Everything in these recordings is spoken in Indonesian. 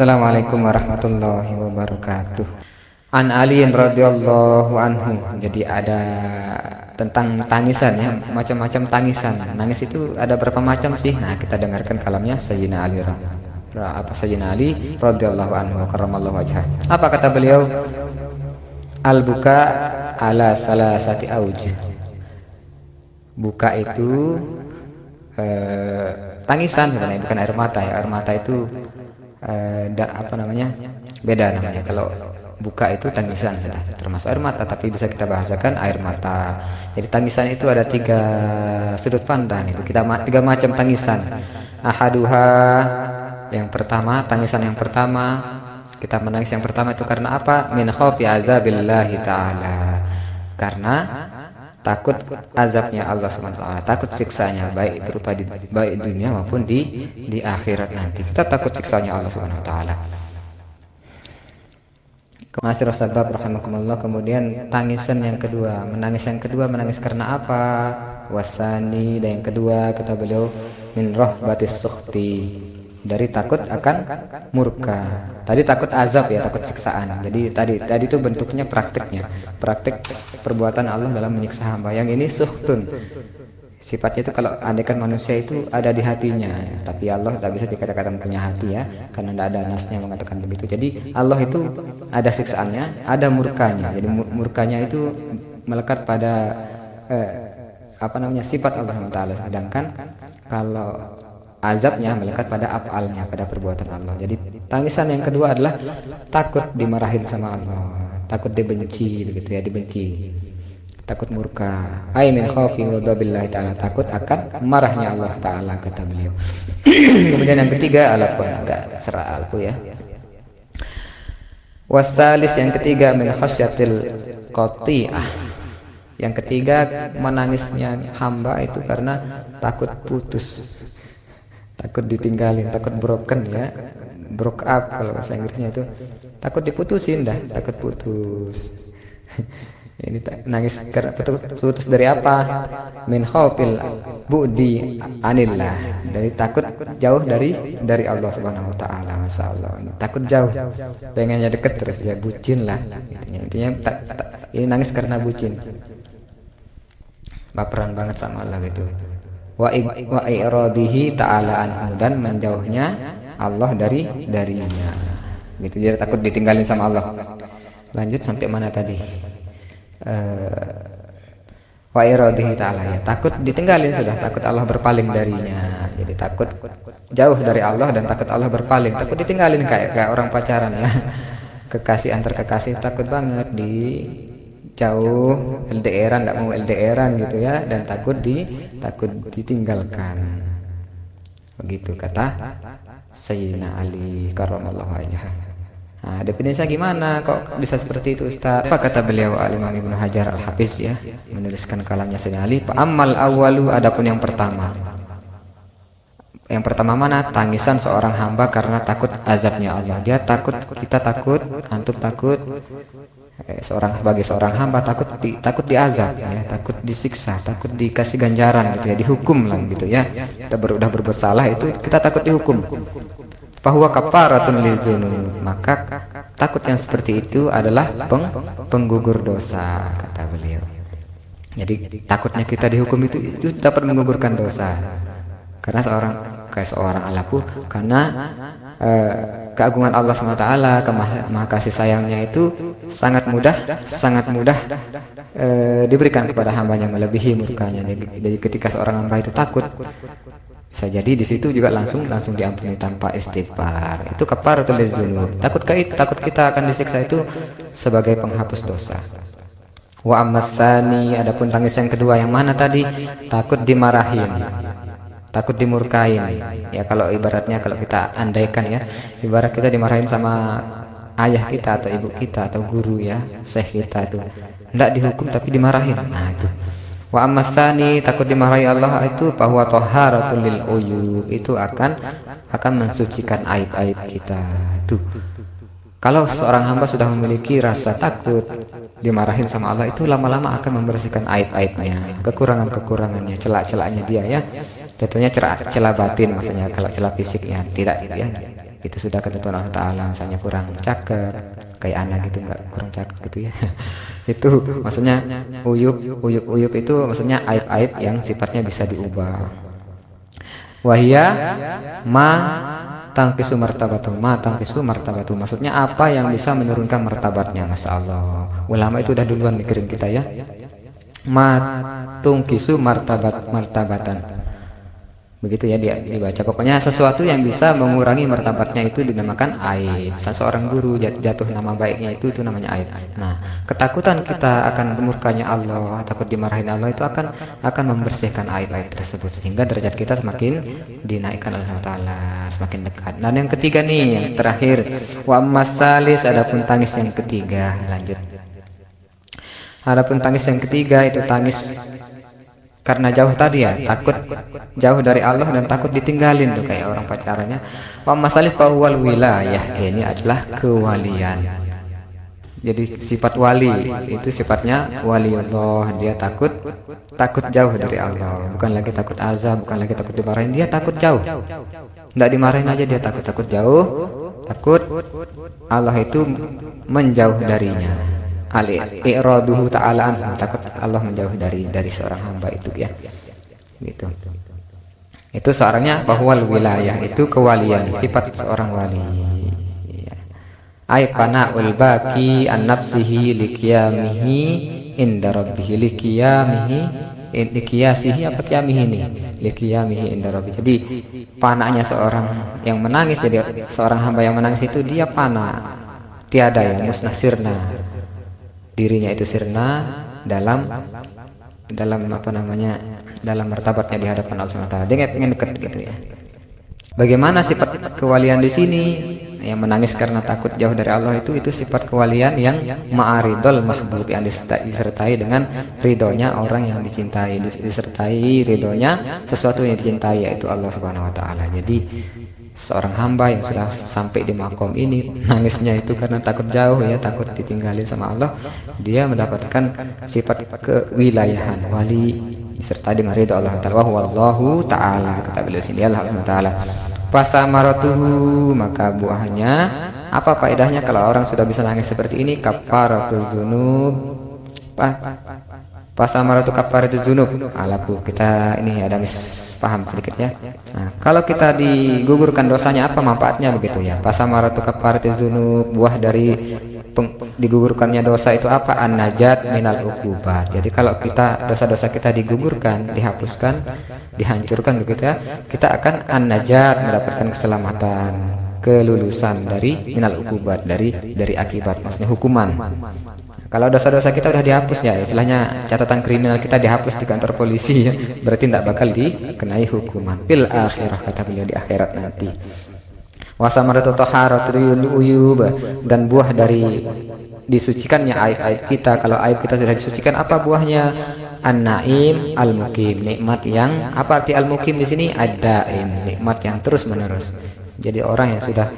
Assalamualaikum warahmatullahi wabarakatuh. An Ali radhiyallahu anhu. Jadi ada tentang tangisan ya, macam-macam tangisan. Nangis itu ada berapa macam sih? Nah, kita dengarkan kalamnya Sayyidina Ali radhiyallahu anhu karramallahu wajhah. Apa kata beliau? Al-buka ala salasati aujuh. Buka itu tangisan sebenarnya, bukan air mata ya. Air mata itu beda namanya. Kalau buka itu tangisan sudah termasuk air mata, tapi bisa kita bahasakan air mata. Jadi tangisan itu ada tiga sudut pandang, itu kita tiga macam tangisan. Ahaduha, yang pertama, tangisan yang pertama, kita menangis yang pertama itu karena apa? Min khaufi azabillahi ta'ala, karena takut azabnya Allah SWT, takut siksanya, baik berupa baik di dunia maupun di akhirat nanti. Kita takut siksanya Allah SWT. Masyarakat sabab rahimakumullah. Kemudian tangisan yang kedua, menangis yang kedua, menangis karena apa? Wasani, dan yang kedua kata beliau min rahbatis sukhti, dari takut akan murka. Tadi takut azab ya, takut siksaan. Jadi tadi itu bentuknya praktik perbuatan Allah dalam menyiksa hamba. Yang ini sukhtun, sifatnya itu kalau andaikan manusia itu ada di hatinya, tapi Allah tak bisa dikatakan punya hati ya, karena tidak ada nasnya mengatakan begitu. Jadi Allah itu ada siksaannya, ada murkanya. Jadi murkanya itu melekat pada sifat Allah SWT. Sedangkan kalau azabnya melekat pada af'alnya, pada perbuatan Allah. Jadi tangisan yang kedua adalah takut dimarahin sama Allah, takut dibenci, begitu ya, dibenci. Takut murka, ay min khaufi ghadabillahi ta'ala, takut akan marahnya Allah Ta'ala kata beliau. Kemudian yang ketiga, alaqun, agak serak alfu ya. Wasalis, yang ketiga, min khasyatil qati'ah. Yang ketiga, menangisnya hamba itu karena takut putus, takut ditinggalin, takut broken ya, broke up kalau bahasa Inggrisnya itu, takut diputusin dah, takut putus. Ini nangis karena putus dari apa? Min khaufil bu'di anillah, dari takut jauh dari Allah Subhanahu wa taala. Masyaallah, takut jauh, pengennya deket terus ya, bucin lah intinya. Ini nangis karena bucin, baperan banget sama Allah gitu. Wa i'radihi ta'ala anhu, dan menjauhnya Allah darinya gitu. Dia takut ditinggalin sama Allah. Lanjut sampai mana tadi? Wa iradihi ta'ala, ya takut ditinggalin sudah, takut Allah berpaling darinya. Jadi takut jauh dari Allah dan takut Allah berpaling, takut ditinggalin kayak orang pacaran ya, kekasih antar kekasih, takut banget di jauh, LDRan, nggak mau LDRan gitu ya, dan takut ditinggalkan. Begitu kata Sayyidina Ali karramallahu wajhah. Nah, definisinya gimana kok bisa seperti itu Ustaz? Apa kata beliau Al-Imam Ibnu Hajar Al-Hafiz ya, menuliskan kalamnya Sayyidina Ali, ammal awwalu, adapun yang pertama. Yang pertama mana? Tangisan seorang hamba karena takut azabnya Allah. Dia takut, kita takut, antum takut, sebagai seorang hamba takut diazab ya, takut disiksa, takut dikasih ganjaran gitu ya, dihukum lah gitu ya. Kita udah berbuat salah itu kita takut dihukum. Bahwa kafaratun lizunub, maka takut yang seperti itu adalah penggugur dosa kata beliau. Jadi takutnya kita dihukum itu dapat menggugurkan dosa. Karena seorang alaku, karena keagungan Allah SWT, kemaha kasih sayangnya itu sangat mudah diberikan kepada hambanya, melebihi murkanya. Jadi ketika seorang hamba itu takut, bisa jadi di situ juga langsung diampuni tanpa istighfar. Itu kafaratul lidzunub. Takut kita akan disiksa itu sebagai penghapus dosa. Wa ammasani, adapun tangis yang kedua yang mana tadi? Takut dimarahin, takut dimurkain. Ya kalau ibaratnya, kalau kita andaikan ya, ibarat kita dimarahin sama ayah kita atau ibu kita atau guru ya, syekh kita itu, enggak dihukum tapi dimarahin. Nah itu. Wa ammasani, takut dimarahi Allah itu bahwa taharatul lil uyub, itu akan mensucikan aib-aib kita. Tuh. Kalau seorang hamba sudah memiliki rasa takut dimarahin sama Allah, itu lama-lama akan membersihkan aib-aibnya, kekurangannya, celak-celaknya dia ya. Contohnya celah batin, maksudnya kalau celah fisik ya tidak ya. Itu sudah ketentuan Allah Ta'ala. Misalnya kurang cakep kayak anak gitu, nggak kurang cakep gitu ya. Itu maksudnya uyub itu maksudnya aib-aib yang sifatnya bisa diubah. Wahia ma tangkisu martabatu, maksudnya apa yang bisa menurunkan martabatnya. Masya Allah, ulama itu udah duluan mikirin kita ya. Ma tungkisu martabatan, begitu ya dia dibaca. Pokoknya sesuatu yang bisa mengurangi martabatnya itu dinamakan aib. Seorang guru jatuh nama baiknya itu namanya aib. Nah, ketakutan kita akan murkanya Allah, takut dimarahin Allah itu akan membersihkan aib-aib tersebut, sehingga derajat kita semakin dinaikkan oleh Allah Ta'ala, semakin dekat. Dan yang ketiga nih, yang terakhir, wa masalis, adapun tangis yang ketiga. Lanjut. Adapun tangis yang ketiga itu tangis karena jauh tadi ya, takut jauh dari Allah dan takut ditinggalin tuh kayak orang pacarannya. Wa masalih fahuwal wilayah, ini adalah kewalian. Jadi sifat wali itu sifatnya waliullah, dia takut jauh dari Allah, bukan lagi takut azab, bukan lagi takut dimarahin, dia takut jauh. Nggak dimarahin aja dia takut jauh, takut Allah itu menjauh darinya. Al-i'raduhu ta'ala anhu, takut Allah menjauh dari seorang hamba itu ya. Gitu. Itu seorangnya bahwal wilayah, itu kewalian, sifat seorang wali. Ay pana'ul baqi an nafsihi liqiyamihi inda rabbih, liqiyasihi apa qiyamihi ini? Liqiyamihi inda rabbih. Jadi panaknya seorang yang menangis, jadi seorang hamba yang menangis itu dia pana, tiada ya, musnah sirna. Dirinya itu sirna dalam apa namanya, dalam martabatnya di hadapan Allah Subhanahu wa taala. Dia pengen dekat gitu ya. Bagaimana sifat kewalian di sini? Yang menangis karena takut jauh dari Allah itu sifat kewalian yang ma'aridul mahbub, yang disertai dengan ridhonya orang yang dicintai, disertai ridhonya sesuatu yang dicintai, yaitu Allah Subhanahu wa taala. Jadi seorang hamba yang sudah sampai di makom ini, nangisnya itu karena takut jauh ya, takut ditinggalin sama Allah, dia mendapatkan sifat kewilayahan wali disertai dengan ridha Allah Ta'ala. Wallahu ta'ala, kata beliau sini Allah Ta'ala. Fasamaratuhu, maka buahnya apa faedahnya kalau orang sudah bisa nangis seperti ini? Kafaratul dzunub. Pasamaratu kafaratul dzunub. Alaku, kita ini ada paham sedikit ya. Nah, kalau kita digugurkan dosanya apa manfaatnya begitu ya? Pasamaratu kafaratul dzunub, buah dari digugurkannya dosa itu apa? An-najat minal uqubat. Jadi kalau kita dosa-dosa kita digugurkan, dihapuskan, dihancurkan begitu ya, kita akan an-najat, mendapatkan keselamatan, kelulusan dari minal uqubat, dari akibat, maksudnya hukuman. Kalau dosa-dosa kita udah dihapus ya, istilahnya catatan kriminal kita dihapus di kantor polisi ya, berarti tidak bakal dikenai hukuman fil akhirah, kata beliau, di akhirat nanti. Wasamaratu taharatul uyub, dan buah dari disucikannya aib-aib kita. Kalau aib kita sudah disucikan, apa buahnya? An-naim al-mukim, nikmat yang apa arti al-mukim di sini? Ad-daim, nikmat yang terus-menerus. Jadi orang yang sudah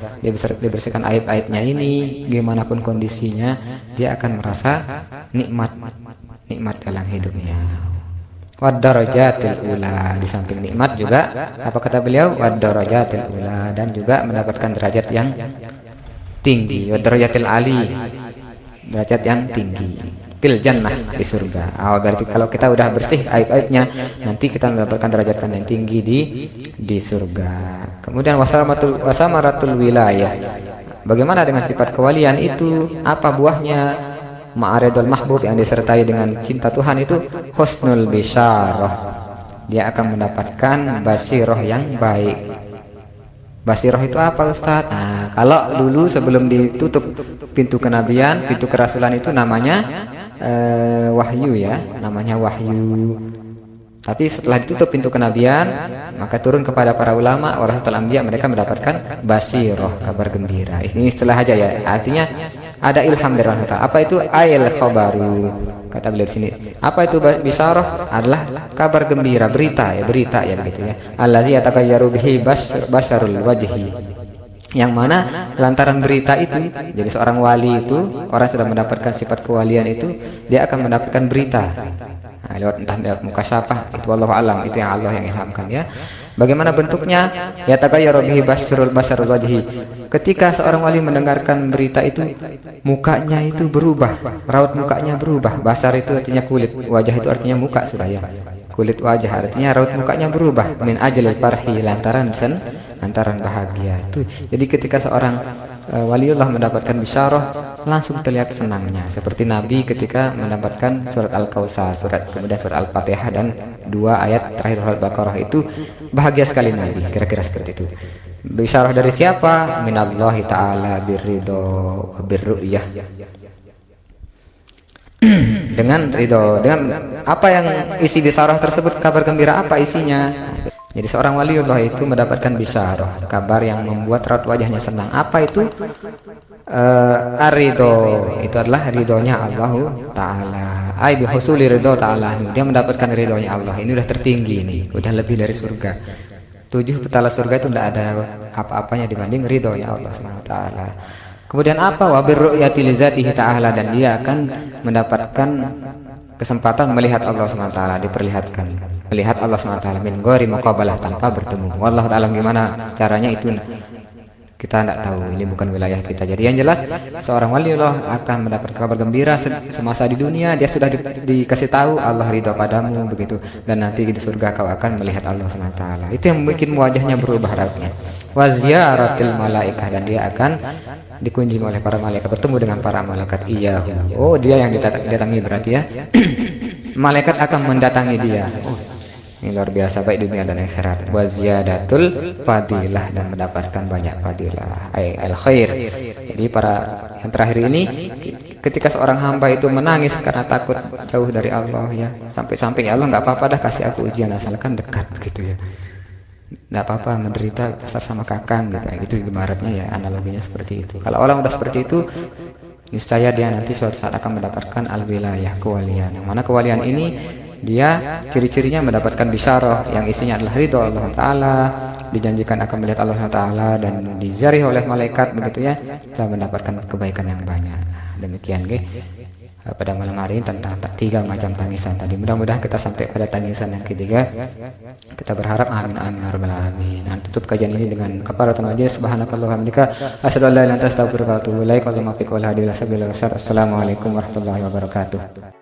dibersihkan aib-aibnya ini, gimana pun kondisinya, dia akan merasa nikmat dalam hidupnya. Wad-darajatil ula, di samping nikmat juga apa kata beliau? Wad-darajatil ula, dan juga mendapatkan derajat yang tinggi. Wad-darajatil ali, derajat yang tinggi. Fil jannah, di surga. Berarti kalau kita udah bersih aib-aibnya, nanti kita mendapatkan derajat yang tinggi di surga. Kemudian wasamaratul wilayah. Bagaimana dengan sifat kewalian itu? Apa buahnya? Ma'aridul mahbub, yang disertai dengan cinta Tuhan itu husnul bisyarah. Dia akan mendapatkan basyirah yang baik. Basyirah itu apa Ustaz? Nah, kalau dulu sebelum ditutup pintu kenabian, pintu kerasulan itu namanya wahyu ya, namanya wahyu. Tapi setelah ditutup pintu kenabian, maka turun kepada para ulama, warasatul anbiya, mereka mendapatkan basyirah, kabar gembira. Ini istilah aja ya, artinya ada ilham dari Allah Ta'ala. Apa itu ayil khabaru? Kata beliau di sini. Apa itu bisyarah? Adalah kabar gembira, berita ya begitu ya. Allazi yatakayyaru bihi basyarul wajhi. Yang mana lantaran berita itu, jadi seorang wali itu, orang sudah mendapatkan sifat kewalian itu, dia akan mendapatkan berita. Nah, lewat mukasyafah, itu wallahu alam, itu yang Allah yang ilhamkan ya. Bagaimana bentuknya? Ya tagayyaru bihi basyarul wajhi. ketika seorang wali mendengarkan berita itu, mukanya itu berubah, raut mukanya berubah. Basar itu artinya kulit, wajah itu artinya muka sudah ya. Kulit wajah artinya raut mukanya berubah, min ajlil farhi, lantaran bahagia itu. Jadi ketika seorang waliullah mendapatkan bisyarah, langsung terlihat senangnya, seperti Nabi ketika mendapatkan surat Al-Kautsar, kemudian surat Al-Fatihah dan 2 ayat terakhir surat Baqarah itu bahagia sekali Nabi, kira-kira seperti itu. Bisyarah dari siapa? Minallahi ta'ala birridho wa birru'yah. Dengan ridho, dengan apa yang isi bisyarah tersebut, kabar gembira apa isinya? Jadi seorang waliullah itu mendapatkan bisyarah, kabar yang membuat raut wajahnya senang. Apa itu? Ar-ridho, itu adalah ridhonya Allah Ta'ala. Ai bihusuli ridho Ta'ala, dia mendapatkan ridhonya Allah. Ini udah tertinggi nih, udah lebih dari surga. 7 petala surga itu tidak ada apa-apanya dibanding ridhonya Allah Subhanahu wa Ta'ala. Kemudian apa? Wa birru'yati li zatihi ta'ala, dan dia akan mendapatkan kesempatan melihat Allah Subhanahu wa Ta'ala, diperlihatkan melihat Allah Subhanahu wa Ta'ala min ghairi muqabalah, tanpa bertemu. Wallahu ta'ala gimana caranya itu kita tidak tahu, ini bukan wilayah kita. Jadi yang jelas seorang waliullah akan mendapat kabar gembira semasa di dunia, dia sudah dikasih tahu Allah ridho padamu begitu, dan nanti di surga kau akan melihat Allah Subhanahu wa Ta'ala. Itu yang bikin wajahnya berubah rautnya. Wa ziyaratil malaikah, dan dia akan dikunjungi oleh para malaikat, bertemu dengan para malaikat. Iyahu, oh dia yang didatangi berarti ya. Malaikat akan mendatangi dia. Ini luar biasa, baik dunia dan akhirat. Wa ziyadatul fadilah, dan mendapatkan banyak fadilah, al khair. Jadi yang terakhir ini, ketika seorang hamba itu menangis karena takut jauh dari Allah ya, sampai-sampai ya Allah nggak apa-apa dah, kasih aku ujian asalkan dekat gitu ya, nggak apa-apa menderita besar sama kakang gitu ya, itu ibaratnya ya, analoginya seperti itu. Kalau orang udah seperti itu, niscaya dia nanti suatu saat akan mendapatkan al-wilayah, kewalian. Yang mana kewalian ini dia ciri-cirinya mendapatkan bisyarah yang isinya adalah ridho Allah Ta'ala, dijanjikan akan melihat Allah Ta'ala, dan diziarahi oleh malaikat begitu ya, dan mendapatkan kebaikan yang banyak. Demikian pada malam hari ini tentang 3 macam tangisan tadi. Mudah-mudahan kita sampai pada tangisan yang ketiga. Kita berharap amin amin ya rabbal alamin. Nah, tutup kajian ini dengan kafaratul majlis. Subhanakallahumma wa bihamdika asyhadu an la ilaha illa anta astaghfiruka wa atubu ilaik. Assalamualaikum warahmatullahi wabarakatuh.